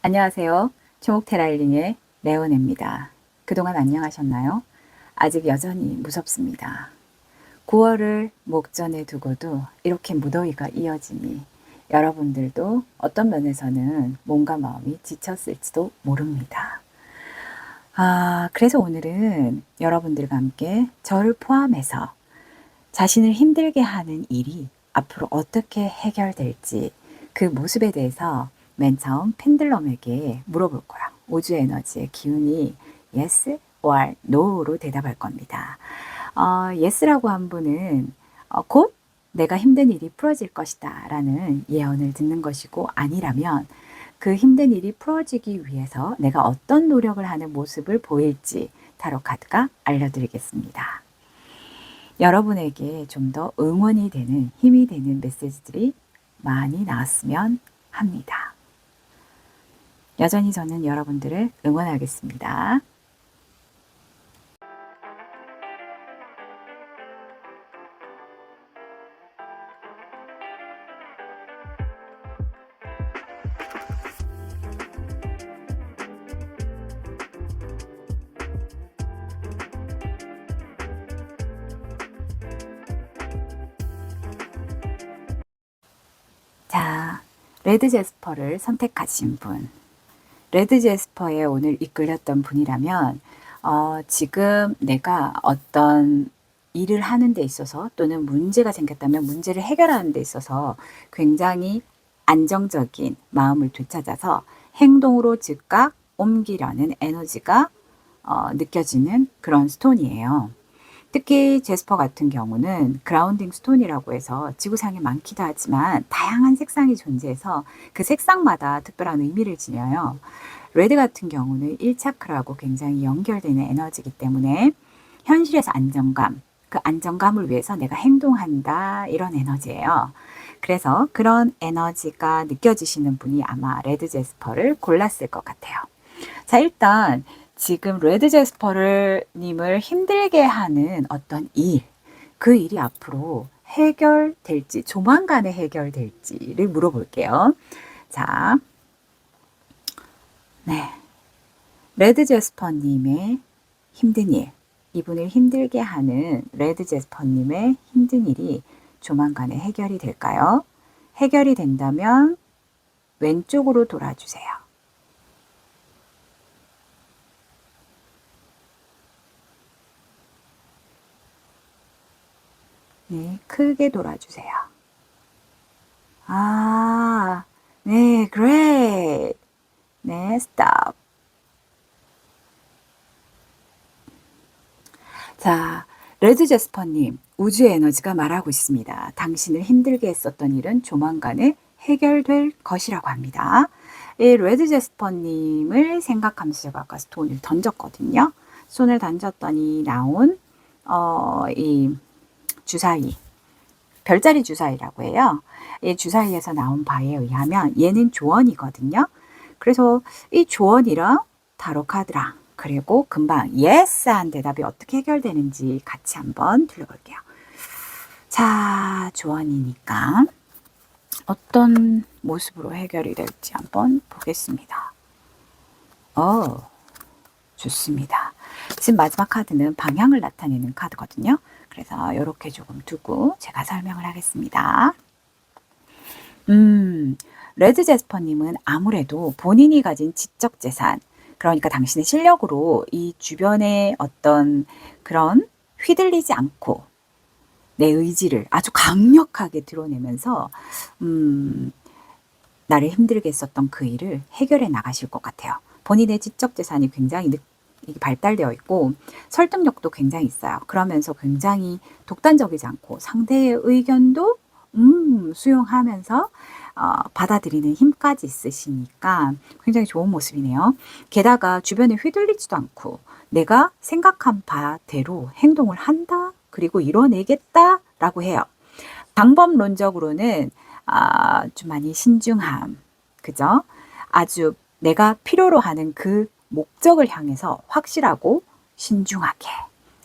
안녕하세요. 초목테라일링의 레오네입니다. 그동안 안녕하셨나요? 아직 여전히 무섭습니다. 9월을 목전에 두고도 이렇게 무더위가 이어지니 여러분들도 어떤 면에서는 몸과 마음이 지쳤을지도 모릅니다. 그래서 오늘은 여러분들과 함께 저를 포함해서 자신을 힘들게 하는 일이 앞으로 어떻게 해결될지 그 모습에 대해서 맨 처음 펜들럼에게 물어볼 거야. 우주 에너지의 기운이 yes or no로 대답할 겁니다. yes라고 한 분은 곧 내가 힘든 일이 풀어질 것이다 라는 예언을 듣는 것이고, 아니라면 그 힘든 일이 풀어지기 위해서 내가 어떤 노력을 하는 모습을 보일지 타로 카드가 알려드리겠습니다. 여러분에게 좀 더 응원이 되는, 힘이 되는 메시지들이 많이 나왔으면 합니다. 여전히 저는 여러분들을 응원하겠습니다. 자, 레드 제스퍼를 선택하신 분, 레드 제스퍼에 오늘 이끌렸던 분이라면 지금 내가 어떤 일을 하는 데 있어서 또는 문제가 생겼다면 문제를 해결하는 데 있어서 굉장히 안정적인 마음을 되찾아서 행동으로 즉각 옮기려는 에너지가 느껴지는 그런 스톤이에요. 특히 제스퍼 같은 경우는 그라운딩 스톤이라고 해서 지구상에 많기도 하지만 다양한 색상이 존재해서 그 색상마다 특별한 의미를 지녀요. 레드 같은 경우는 1차크라고 굉장히 연결되는 에너지이기 때문에 현실에서 안정감, 그 안정감을 위해서 내가 행동한다, 이런 에너지예요. 그래서 그런 에너지가 느껴지시는 분이 아마 레드 제스퍼를 골랐을 것 같아요. 자, 일단 지금 레드 제스퍼를 님을 힘들게 하는 어떤 일, 그 일이 앞으로 해결될지, 조만간에 해결될지를 물어볼게요. 자, 네. 레드 제스퍼님의 힘든 일, 이분을 힘들게 하는 레드 제스퍼님의 힘든 일이 조만간에 해결이 될까요? 해결이 된다면 왼쪽으로 돌아주세요. 네, 크게 돌아주세요. 네, great. 네, stop. 자, 레드 제스퍼님, 우주의 에너지가 말하고 있습니다. 당신을 힘들게 했었던 일은 조만간에 해결될 것이라고 합니다. 이 레드 제스퍼님을 생각하면서 제가 아까 스톤을 던졌거든요. 손을 던졌더니 나온 이 주사위, 별자리 주사위라고 해요. 이 주사위에서 나온 바에 의하면 얘는 조언이거든요. 그래서 이 조언이랑 타로 카드랑 그리고 금방 예스한 대답이 어떻게 해결되는지 같이 한번 들려볼게요. 자, 조언이니까 어떤 모습으로 해결이 될지 한번 보겠습니다. 좋습니다. 지금 마지막 카드는 방향을 나타내는 카드거든요. 그래서 이렇게 조금 두고 제가 설명을 하겠습니다. 레드 제스퍼님은 아무래도 본인이 가진 지적 재산, 그러니까 당신의 실력으로 이 주변의 어떤 그런 휘둘리지 않고 내 의지를 아주 강력하게 드러내면서 나를 힘들게 했었던 그 일을 해결해 나가실 것 같아요. 본인의 지적 재산이 굉장히 발달되어 있고 설득력도 굉장히 있어요. 그러면서 굉장히 독단적이지 않고 상대의 의견도 수용하면서 받아들이는 힘까지 있으시니까 굉장히 좋은 모습이네요. 게다가 주변에 휘둘리지도 않고 내가 생각한 바대로 행동을 한다, 그리고 이뤄내겠다라고 해요. 방법론적으로는 좀 많이 신중함, 그죠? 아주 내가 필요로 하는 그 목적을 향해서 확실하고 신중하게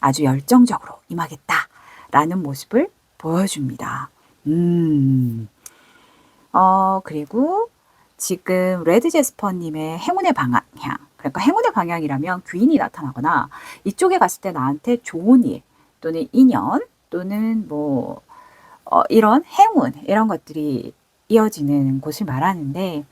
아주 열정적으로 임하겠다라는 모습을 보여줍니다. 그리고 지금 레드 제스퍼님의 행운의 방향, 그러니까 행운의 방향이라면 귀인이 나타나거나 이쪽에 갔을 때 나한테 좋은 일 또는 인연 또는 뭐 이런 행운 이런 것들이 이어지는 곳을 말하는데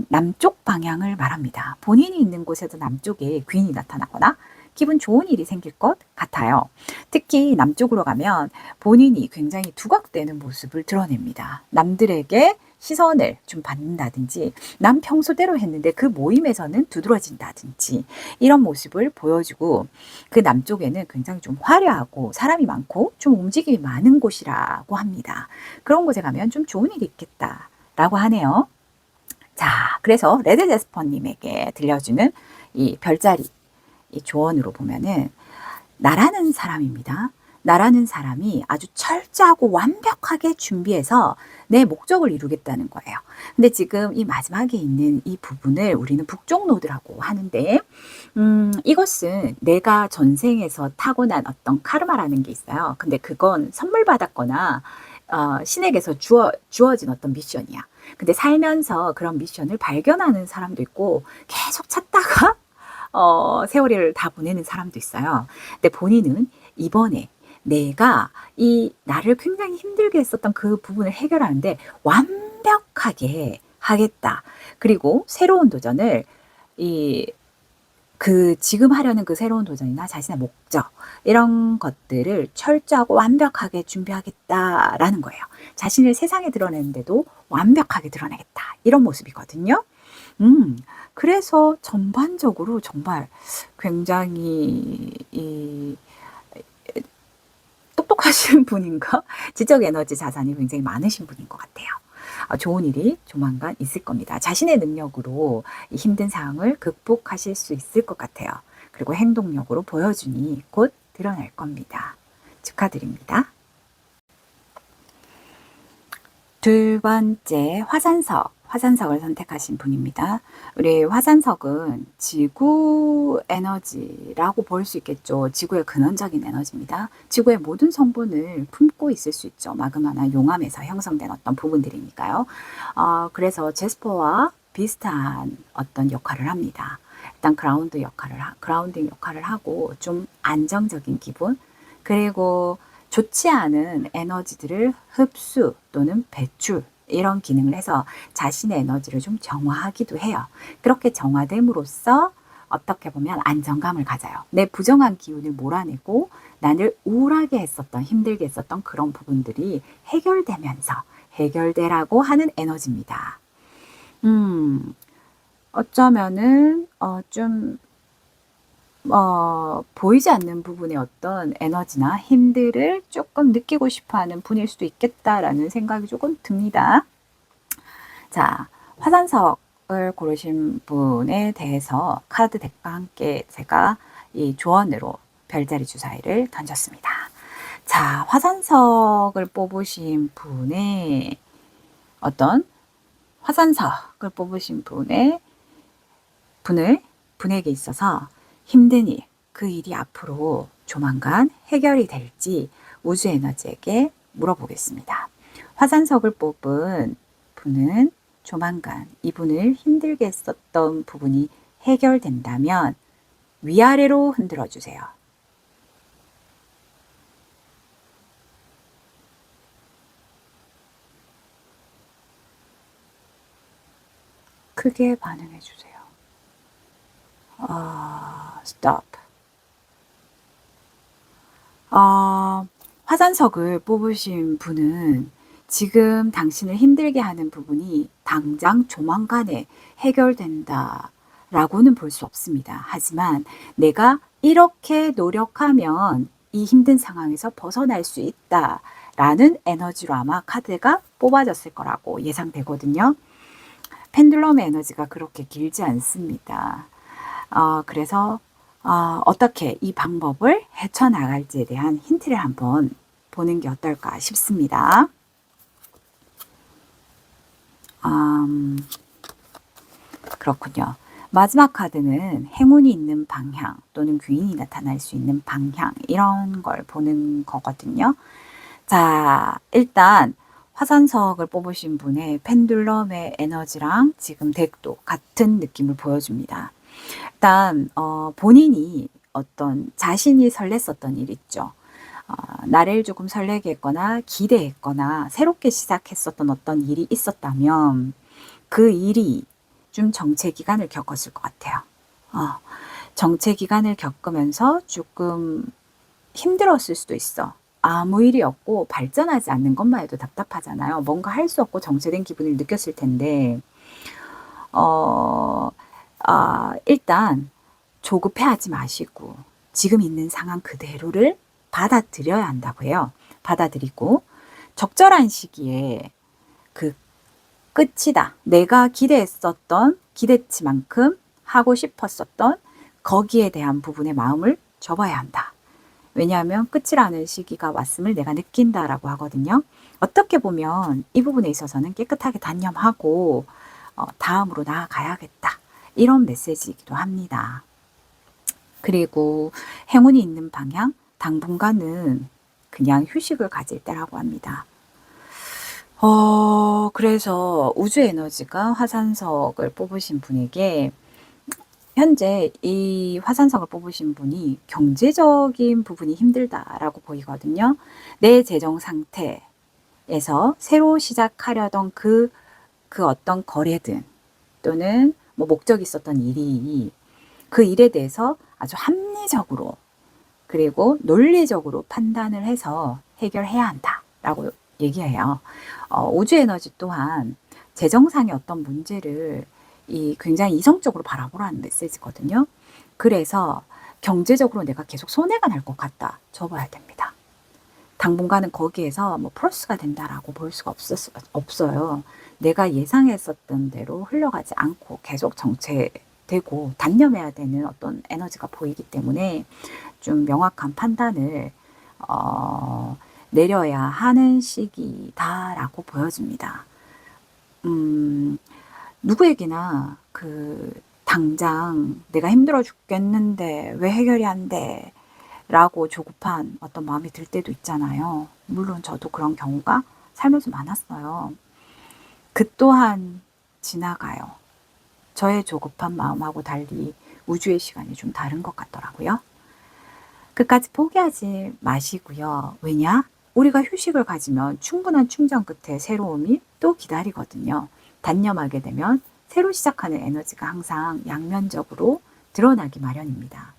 남쪽 방향을 말합니다. 본인이 있는 곳에도 남쪽에 귀인이 나타나거나 기분 좋은 일이 생길 것 같아요. 특히 남쪽으로 가면 본인이 굉장히 두각되는 모습을 드러냅니다. 남들에게 시선을 좀 받는다든지 남 평소대로 했는데 그 모임에서는 두드러진다든지 이런 모습을 보여주고 그 남쪽에는 굉장히 좀 화려하고 사람이 많고 좀 움직임이 많은 곳이라고 합니다. 그런 곳에 가면 좀 좋은 일이 있겠다라고 하네요. 자, 그래서 레드 제스퍼님에게 들려주는 이 별자리 이 조언으로 보면은 나라는 사람입니다. 나라는 사람이 아주 철저하고 완벽하게 준비해서 내 목적을 이루겠다는 거예요. 근데 지금 이 마지막에 있는 이 부분을 우리는 북쪽 노드라고 하는데 이것은 내가 전생에서 타고난 어떤 카르마라는 게 있어요. 근데 그건 선물 받았거나 신에게서 주어진 어떤 미션이야. 근데 살면서 그런 미션을 발견하는 사람도 있고 계속 찾다가 세월을 다 보내는 사람도 있어요. 근데 본인은 이번에 내가 이 나를 굉장히 힘들게 했었던 그 부분을 해결하는데 완벽하게 하겠다. 그리고 새로운 도전을 지금 하려는 그 새로운 도전이나 자신의 목적 이런 것들을 철저하고 완벽하게 준비하겠다라는 거예요. 자신을 세상에 드러내는데도 완벽하게 드러내겠다. 이런 모습이거든요. 그래서 전반적으로 정말 굉장히 똑똑하신 분인가? 지적 에너지 자산이 굉장히 많으신 분인 것 같아요. 좋은 일이 조만간 있을 겁니다. 자신의 능력으로 이 힘든 상황을 극복하실 수 있을 것 같아요. 그리고 행동력으로 보여주니 곧 드러날 겁니다. 축하드립니다. 두 번째 화산석을 선택하신 분입니다. 우리 화산석은 지구 에너지라고 볼 수 있겠죠. 지구의 근원적인 에너지입니다. 지구의 모든 성분을 품고 있을 수 있죠. 마그마나 용암에서 형성된 어떤 부분들이니까요. 그래서 제스퍼와 비슷한 어떤 역할을 합니다. 일단 그라운딩 역할을 하고 좀 안정적인 기분, 그리고 좋지 않은 에너지들을 흡수 또는 배출 이런 기능을 해서 자신의 에너지를 좀 정화하기도 해요. 그렇게 정화됨으로써 어떻게 보면 안정감을 가져요. 내 부정한 기운을 몰아내고 나를 우울하게 했었던, 힘들게 했었던 그런 부분들이 해결되라고 하는 에너지입니다. 어쩌면은 좀 보이지 않는 부분의 어떤 에너지나 힘들을 조금 느끼고 싶어하는 분일 수도 있겠다라는 생각이 조금 듭니다. 자, 화산석을 고르신 분에 대해서 카드 덱과 함께 제가 이 조언으로 별자리 주사위를 던졌습니다. 자, 화산석을 뽑으신 분의 어떤 화산석을 뽑으신 분에게 있어서 힘든 일, 그 일이 앞으로 조만간 해결이 될지 우주 에너지에게 물어보겠습니다. 화산석을 뽑은 분은 조만간 이분을 힘들게 했었던 부분이 해결된다면 위아래로 흔들어 주세요. 크게 반응해 주세요. stop. 화산석을 뽑으신 분은 지금 당신을 힘들게 하는 부분이 당장 조만간에 해결된다라고는 볼 수 없습니다. 하지만 내가 이렇게 노력하면 이 힘든 상황에서 벗어날 수 있다라는 에너지로 아마 카드가 뽑아졌을 거라고 예상되거든요. 펜듈럼의 에너지가 그렇게 길지 않습니다. 그래서 어떻게 이 방법을 헤쳐나갈지에 대한 힌트를 한번 보는 게 어떨까 싶습니다. 그렇군요. 마지막 카드는 행운이 있는 방향 또는 귀인이 나타날 수 있는 방향 이런 걸 보는 거거든요. 자, 일단 화산석을 뽑으신 분의 펜듈럼의 에너지랑 지금 덱도 같은 느낌을 보여줍니다. 일단 본인이 어떤 자신이 설렜었던 일 있죠. 나를 조금 설레게 했거나 기대했거나 새롭게 시작했었던 어떤 일이 있었다면 그 일이 좀 정체 기간을 겪었을 것 같아요. 정체 기간을 겪으면서 조금 힘들었을 수도 있어. 아무 일이 없고 발전하지 않는 것만 해도 답답하잖아요. 뭔가 할 수 없고 정체된 기분을 느꼈을 텐데 일단 조급해하지 마시고 지금 있는 상황 그대로를 받아들여야 한다고 해요. 받아들이고 적절한 시기에 그 끝이다. 내가 기대했었던 기대치만큼 하고 싶었었던 거기에 대한 부분의 마음을 접어야 한다. 왜냐하면 끝이라는 시기가 왔음을 내가 느낀다라고 하거든요. 어떻게 보면 이 부분에 있어서는 깨끗하게 단념하고 다음으로 나아가야겠다. 이런 메시지이기도 합니다. 그리고 행운이 있는 방향, 당분간은 그냥 휴식을 가질 때라고 합니다. 그래서 우주 에너지가 화산석을 뽑으신 분에게 현재 이 화산석을 뽑으신 분이 경제적인 부분이 힘들다라고 보이거든요. 내 재정 상태에서 새로 시작하려던 그 어떤 거래든 또는 뭐 목적이 있었던 일이 그 일에 대해서 아주 합리적으로 그리고 논리적으로 판단을 해서 해결해야 한다라고 얘기해요. 우주 에너지 또한 재정상의 어떤 문제를 굉장히 이성적으로 바라보라는 메시지거든요. 그래서 경제적으로 내가 계속 손해가 날 것 같다. 접어야 됩니다. 당분간은 거기에서 뭐 플러스가 된다라고 볼 수가 없어요. 내가 예상했었던 대로 흘러가지 않고 계속 정체되고 단념해야 되는 어떤 에너지가 보이기 때문에 좀 명확한 판단을 내려야 하는 시기다라고 보여집니다. 누구에게나 당장 내가 힘들어 죽겠는데 왜 해결이 안 돼? 라고 조급한 어떤 마음이 들 때도 있잖아요. 물론 저도 그런 경우가 살면서 많았어요. 그 또한 지나가요. 저의 조급한 마음하고 달리 우주의 시간이 좀 다른 것 같더라고요. 끝까지 포기하지 마시고요. 왜냐? 우리가 휴식을 가지면 충분한 충전 끝에 새로움이 또 기다리거든요. 단념하게 되면 새로 시작하는 에너지가 항상 양면적으로 드러나기 마련입니다.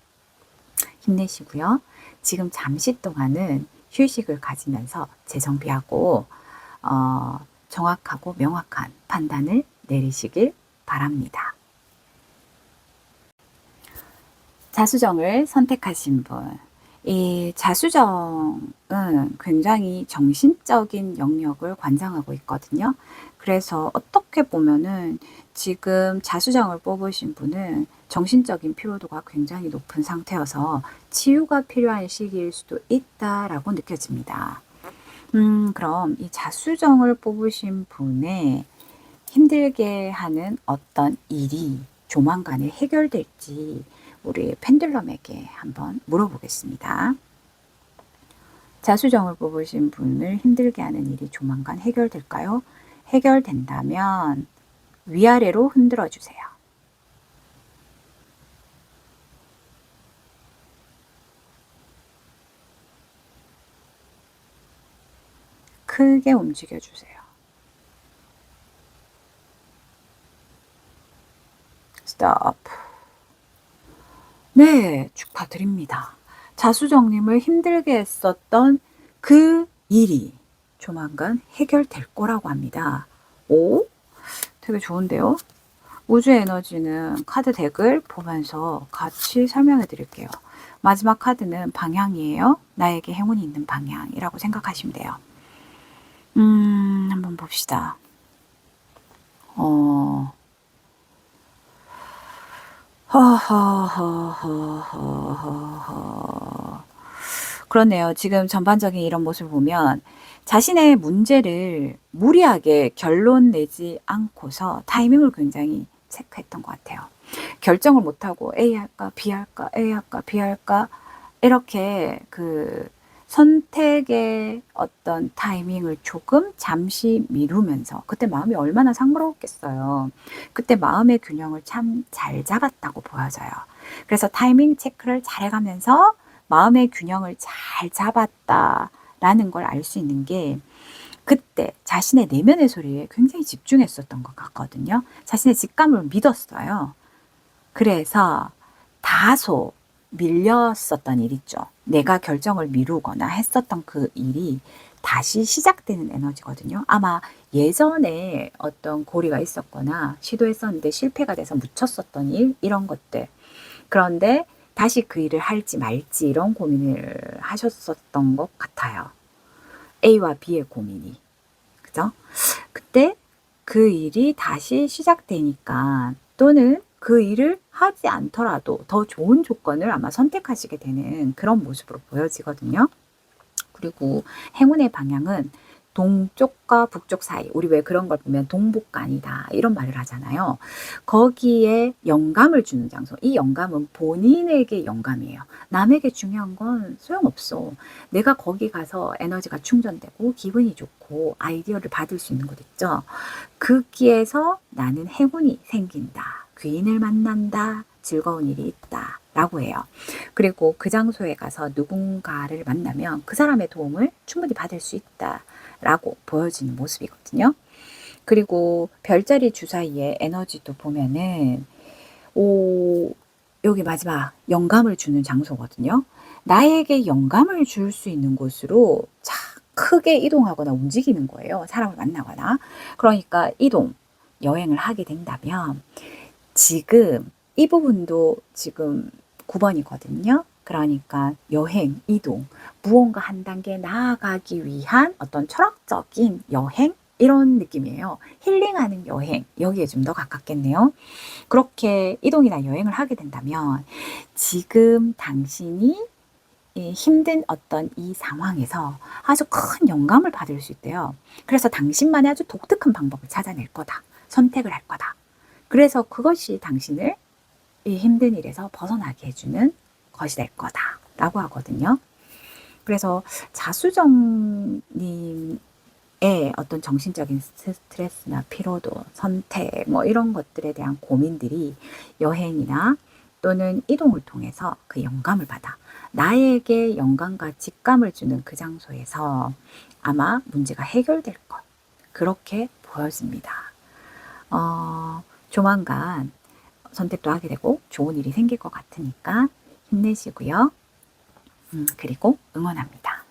힘내시고요. 지금 잠시 동안은 휴식을 가지면서 재정비하고 정확하고 명확한 판단을 내리시길 바랍니다. 자수정을 선택하신 분. 이 자수정은 굉장히 정신적인 영역을 관장하고 있거든요. 그래서 어떻게 보면은 지금 자수정을 뽑으신 분은 정신적인 피로도가 굉장히 높은 상태여서 치유가 필요한 시기일 수도 있다라고 느껴집니다. 그럼 이 자수정을 뽑으신 분의 힘들게 하는 어떤 일이 조만간에 해결될지 우리 펜듈럼에게 한번 물어보겠습니다. 자수정을 뽑으신 분을 힘들게 하는 일이 조만간 해결될까요? 해결된다면 위아래로 흔들어 주세요. 크게 움직여 주세요. 스톱. 네, 축하드립니다. 자수정님을 힘들게 했었던 그 일이 조만간 해결될 거라고 합니다. 오? 되게 좋은데요? 우주 에너지는 카드 덱을 보면서 같이 설명해 드릴게요. 마지막 카드는 방향이에요. 나에게 행운이 있는 방향이라고 생각하시면 돼요. 한번 봅시다. 그렇네요. 지금 전반적인 이런 모습을 보면 자신의 문제를 무리하게 결론 내지 않고서 타이밍을 굉장히 체크했던 것 같아요. 결정을 못하고 A 할까 B 할까 A 할까 B 할까 이렇게 선택의 어떤 타이밍을 조금 잠시 미루면서, 그때 마음이 얼마나 상스러웠겠어요. 그때 마음의 균형을 참 잘 잡았다고 보여져요. 그래서 타이밍 체크를 잘 해가면서 마음의 균형을 잘 잡았다라는 걸 알 수 있는 게, 그때 자신의 내면의 소리에 굉장히 집중했었던 것 같거든요. 자신의 직감을 믿었어요. 그래서 다소 밀렸었던 일 있죠. 내가 결정을 미루거나 했었던 그 일이 다시 시작되는 에너지거든요. 아마 예전에 어떤 고리가 있었거나 시도했었는데 실패가 돼서 묻혔었던 일, 이런 것들. 그런데 다시 그 일을 할지 말지 이런 고민을 하셨었던 것 같아요. A와 B의 고민이. 그죠? 그때 그 일이 다시 시작되니까, 또는 그 일을 하지 않더라도 더 좋은 조건을 아마 선택하시게 되는 그런 모습으로 보여지거든요. 그리고 행운의 방향은 동쪽과 북쪽 사이, 우리 왜 그런 걸 보면 동북간이다 이런 말을 하잖아요. 거기에 영감을 주는 장소, 이 영감은 본인에게 영감이에요. 남에게 중요한 건 소용없어. 내가 거기 가서 에너지가 충전되고 기분이 좋고 아이디어를 받을 수 있는 곳 있죠. 거기에서 나는 행운이 생긴다, 귀인을 만난다, 즐거운 일이 있다 라고 해요. 그리고 그 장소에 가서 누군가를 만나면 그 사람의 도움을 충분히 받을 수 있다 라고 보여지는 모습이거든요. 그리고 별자리 주사위의 에너지도 보면은, 여기 마지막 영감을 주는 장소거든요. 나에게 영감을 줄 수 있는 곳으로 크게 이동하거나 움직이는 거예요. 사람을 만나거나. 그러니까 이동, 여행을 하게 된다면, 지금 이 부분도 지금 9번이거든요. 그러니까 여행, 이동, 무언가 한 단계 나아가기 위한 어떤 철학적인 여행, 이런 느낌이에요. 힐링하는 여행, 여기에 좀 더 가깝겠네요. 그렇게 이동이나 여행을 하게 된다면, 지금 당신이 힘든 어떤 이 상황에서 아주 큰 영감을 받을 수 있대요. 그래서 당신만의 아주 독특한 방법을 찾아낼 거다. 선택을 할 거다. 그래서 그것이 당신을 이 힘든 일에서 벗어나게 해주는 것이 될 거다 라고 하거든요. 그래서 자수정님의 어떤 정신적인 스트레스나 피로도, 선택, 뭐 이런 것들에 대한 고민들이 여행이나 또는 이동을 통해서 그 영감을 받아 나에게 영감과 직감을 주는 그 장소에서 아마 문제가 해결될 것, 그렇게 보여집니다. 조만간 선택도 하게 되고 좋은 일이 생길 것 같으니까 힘내시고요. 그리고 응원합니다.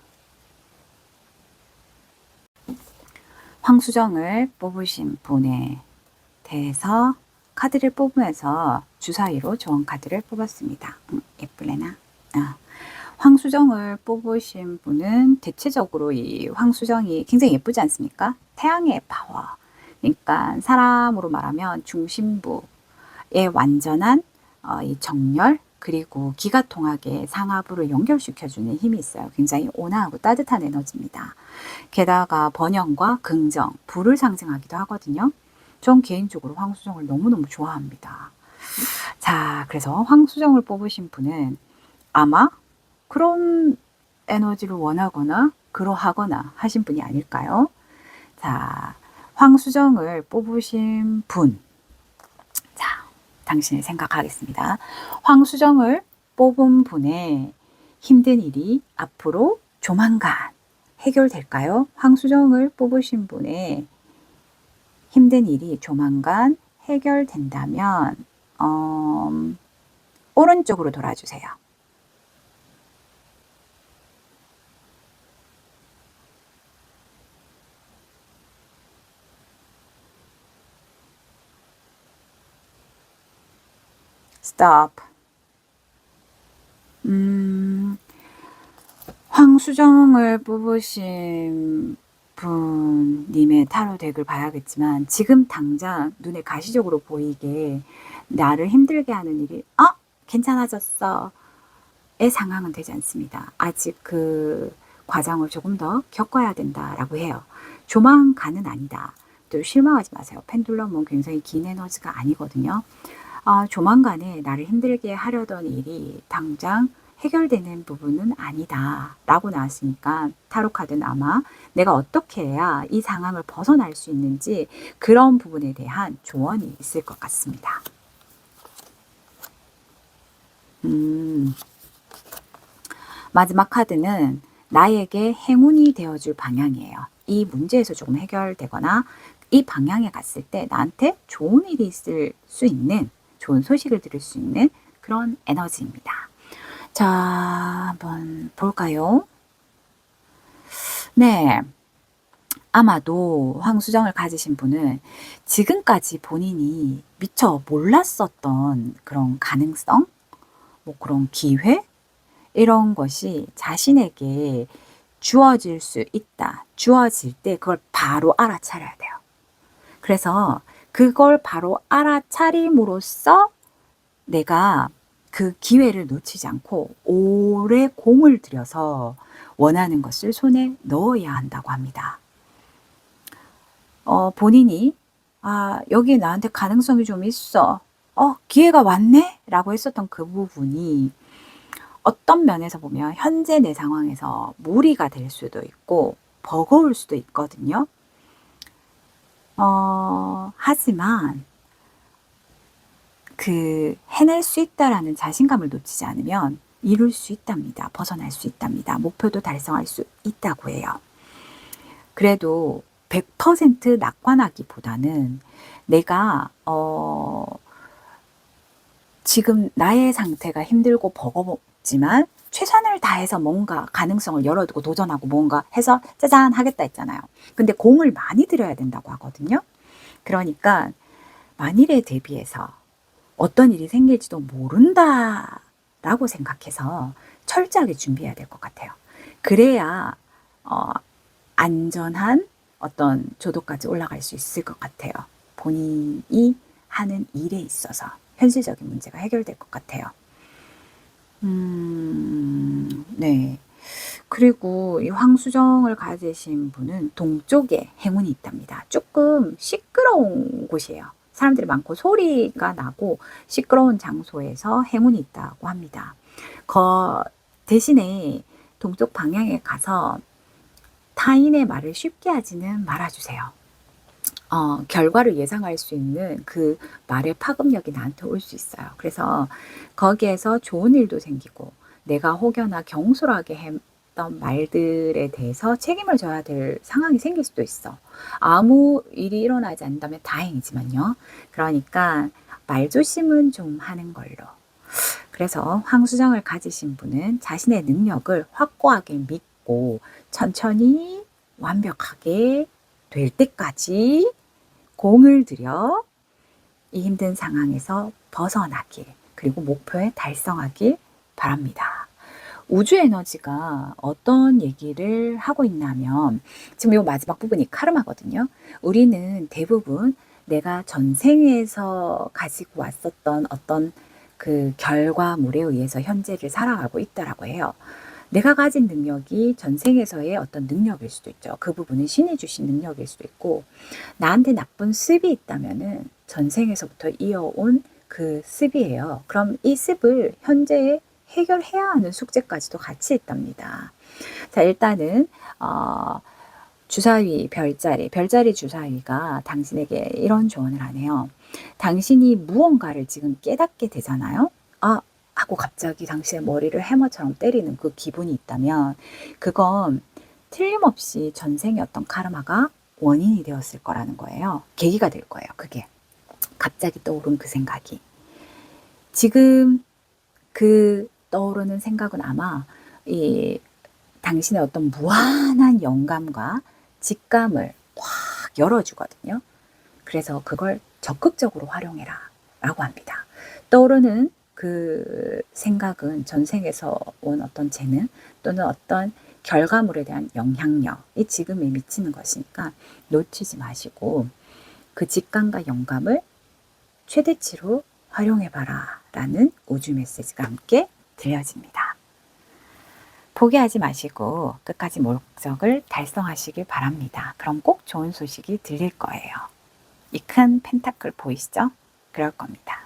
황수정을 뽑으신 분에 대해서 카드를 뽑으면서 주사위로 좋은 카드를 뽑았습니다. 예쁠래나? 황수정을 뽑으신 분은 대체적으로 이 황수정이 굉장히 예쁘지 않습니까? 태양의 파워. 그러니까 사람으로 말하면 중심부의 완전한 이 정열, 그리고 기가 통하게 상하부를 연결시켜주는 힘이 있어요. 굉장히 온화하고 따뜻한 에너지입니다. 게다가 번영과 긍정, 불을 상징하기도 하거든요. 전 개인적으로 황수정을 너무너무 좋아합니다. 자, 그래서 황수정을 뽑으신 분은 아마 그런 에너지를 원하거나 그러하거나 하신 분이 아닐까요? 자, 황수정을 뽑으신 분. 자, 당신을 생각하겠습니다. 황수정을 뽑은 분의 힘든 일이 앞으로 조만간 해결될까요? 황수정을 뽑으신 분의 힘든 일이 조만간 해결된다면 오른쪽으로 돌아주세요. Stop. 황수정을 뽑으신 분님의 타로 덱을 봐야겠지만, 지금 당장 눈에 가시적으로 보이게 나를 힘들게 하는 일이 괜찮아졌어 의 상황은 되지 않습니다. 아직 그 과정을 조금 더 겪어야 된다라고 해요. 조만간은 아니다. 또 실망하지 마세요. 펜듈럼은 굉장히 긴 에너지가 아니거든요. 조만간에 나를 힘들게 하려던 일이 당장 해결되는 부분은 아니다 라고 나왔으니까 타로 카드는 아마 내가 어떻게 해야 이 상황을 벗어날 수 있는지 그런 부분에 대한 조언이 있을 것 같습니다. 마지막 카드는 나에게 행운이 되어줄 방향이에요. 이 문제에서 조금 해결되거나 이 방향에 갔을 때 나한테 좋은 일이 있을 수 있는, 좋은 소식을 들을 수 있는 그런 에너지입니다. 자, 한번 볼까요? 네. 아마도 황수정을 가지신 분은 지금까지 본인이 미처 몰랐었던 그런 가능성, 뭐 그런 기회, 이런 것이 자신에게 주어질 수 있다. 주어질 때 그걸 바로 알아차려야 돼요. 그래서 그걸 바로 알아차림으로써 내가 그 기회를 놓치지 않고 오래 공을 들여서 원하는 것을 손에 넣어야 한다고 합니다. 본인이 여기 나한테 가능성이 좀 있어. 기회가 왔네? 라고 했었던 그 부분이 어떤 면에서 보면 현재 내 상황에서 무리가 될 수도 있고 버거울 수도 있거든요. 하지만 그 해낼 수 있다라는 자신감을 놓치지 않으면 이룰 수 있답니다. 벗어날 수 있답니다. 목표도 달성할 수 있다고 해요. 그래도 100% 낙관하기보다는 내가 지금 나의 상태가 힘들고 버겁지만 최선을 다해서 뭔가 가능성을 열어두고 도전하고 뭔가 해서 짜잔 하겠다 했잖아요. 근데 공을 많이 들여야 된다고 하거든요. 그러니까 만일에 대비해서 어떤 일이 생길지도 모른다라고 생각해서 철저하게 준비해야 될 것 같아요. 그래야 안전한 어떤 조도까지 올라갈 수 있을 것 같아요. 본인이 하는 일에 있어서 현실적인 문제가 해결될 것 같아요. 네. 그리고 이 황수정을 가지신 분은 동쪽에 행운이 있답니다. 조금 시끄러운 곳이에요. 사람들이 많고 소리가 나고 시끄러운 장소에서 행운이 있다고 합니다. 대신에 동쪽 방향에 가서 타인의 말을 쉽게 하지는 말아주세요. 결과를 예상할 수 있는 그 말의 파급력이 나한테 올 수 있어요. 그래서 거기에서 좋은 일도 생기고 내가 혹여나 경솔하게 했던 말들에 대해서 책임을 져야 될 상황이 생길 수도 있어. 아무 일이 일어나지 않는다면 다행이지만요. 그러니까 말조심은 좀 하는 걸로. 그래서 황수정을 가지신 분은 자신의 능력을 확고하게 믿고 천천히 완벽하게 될 때까지 공을 들여 이 힘든 상황에서 벗어나길, 그리고 목표에 달성하길 바랍니다. 우주 에너지가 어떤 얘기를 하고 있냐면 지금 이 마지막 부분이 카르마거든요. 우리는 대부분 내가 전생에서 가지고 왔었던 어떤 그 결과물에 의해서 현재를 살아가고 있다라고 해요. 내가 가진 능력이 전생에서의 어떤 능력일 수도 있죠. 그 부분은 신이 주신 능력일 수도 있고, 나한테 나쁜 습이 있다면은 전생에서부터 이어온 그 습이에요. 그럼 이 습을 현재에 해결해야 하는 숙제까지도 같이 있답니다. 자, 일단은 주사위 별자리 주사위가 당신에게 이런 조언을 하네요. 당신이 무언가를 지금 깨닫게 되잖아요. 하고 갑자기 당신의 머리를 해머처럼 때리는 그 기분이 있다면 그건 틀림없이 전생의 어떤 카르마가 원인이 되었을 거라는 거예요. 계기가 될 거예요. 그게 갑자기 떠오른 그 생각이. 지금 그 떠오르는 생각은 아마 이 당신의 어떤 무한한 영감과 직감을 확 열어주거든요. 그래서 그걸 적극적으로 활용해라 라고 합니다. 떠오르는 그 생각은 전생에서 온 어떤 재능 또는 어떤 결과물에 대한 영향력이 지금에 미치는 것이니까 놓치지 마시고 그 직감과 영감을 최대치로 활용해봐라 라는 우주 메시지가 함께 들려집니다. 포기하지 마시고 끝까지 목적을 달성하시길 바랍니다. 그럼 꼭 좋은 소식이 들릴 거예요. 이 큰 펜타클 보이시죠? 그럴 겁니다.